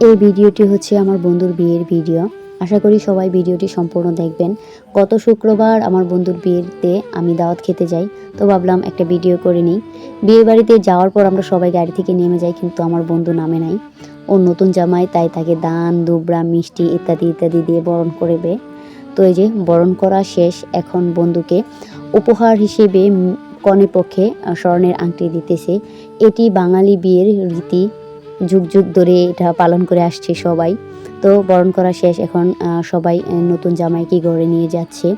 এই ভিডিওটি হচ্ছে আমার বন্ধুর বিয়ের ভিডিও। আশা করি সবাই ভিডিওটি সম্পূর্ণ দেখবেন। গত শুক্রবার আমার বন্ধুর বিয়েতে আমি দাওয়াত খেতে যাই, তো ভাবলাম একটা ভিডিও করে নিই। বিয়ে বাড়িতে যাওয়ার পর আমরা সবাই গাড়ি থেকে নেমে যাই, কিন্তু আমার বন্ধু নামে নাই। ও নতুন জামাই, তাই তাকে দান দুবরা মিষ্টি ইত্যাদি ইত্যাদি দিয়ে বরণ করবে। তো এই যে বরণ করা শেষ, এখন বন্ধুকে উপহার হিসেবে কনে পক্ষে স্বর্ণের আংটি দিতেছে। এটি বাঙালি বিয়ের রীতি, যুগ যুগ ধরে এটা পালন করে আসছে সবাই। তো বরণ করা শেষ, এখন সবাই নতুন জামাইকে ঘরে নিয়ে যাচ্ছে।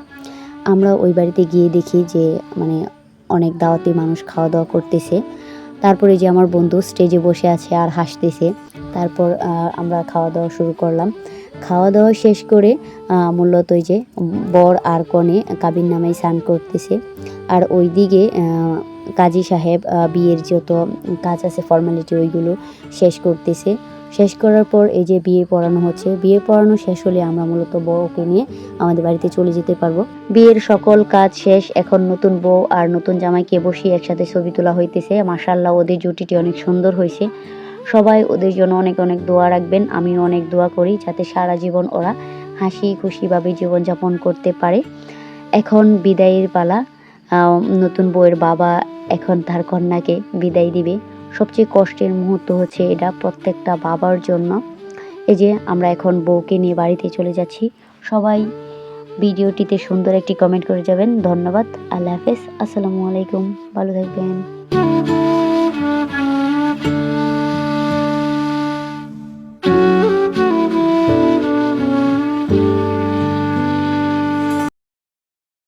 আমরা ওই বাড়িতে গিয়ে দেখি যে মানে অনেক দাওয়াতি মানুষ খাওয়া দাওয়া করতেছে। তারপরে যে আমার বন্ধু স্টেজে বসে আছে আর হাসতেছে। তারপর আমরা খাওয়া দাওয়া শুরু করলাম। খাওয়া দাওয়া শেষ করে মূলত ওই যে বর আর কনে কাবিন নামায় স্নান করতেছে। আর ওই দিকে কাজী সাহেব বিয়ের যত কাজ আছে ফর্মালিটি ওইগুলো শেষ করতেছে। শেষ করার পর এই যে বিয়ে পড়ানো হচ্ছে। বিয়ে পড়ানো শেষ হলে আমরা মূলত বউকে নিয়ে আমাদের বাড়িতে চলে যেতে পারবো। বিয়ের সকল কাজ শেষ, এখন নতুন বউ আর নতুন জামাইকে বসিয়ে একসাথে ছবি তোলা হইতেছে। মাশাআল্লাহ, ওদের জুটিটি অনেক সুন্দর হয়েছে। সবাই ওদের জন্য অনেক অনেক দোয়া রাখবেন। আমিও অনেক দোয়া করি যাতে সারা জীবন ওরা হাসি খুশিভাবে জীবনযাপন করতে পারে। এখন বিদায়ের পালা। নতুন বউয়ের বাবা এখন তার কন্যাকে বিদায় দিবে। সবচেয়ে কষ্টের মুহূর্ত হচ্ছে এটা প্রত্যেকটা বাবার জন্য। এই যে আমরা এখন বউকে নিয়ে বাড়িতে চলে যাচ্ছি। সবাই ভিডিওটিতে সুন্দর একটি কমেন্ট করে যাবেন। ধন্যবাদ। আল্লাহ হাফেজ। আসসালামু আলাইকুম। ভালো থাকবেন।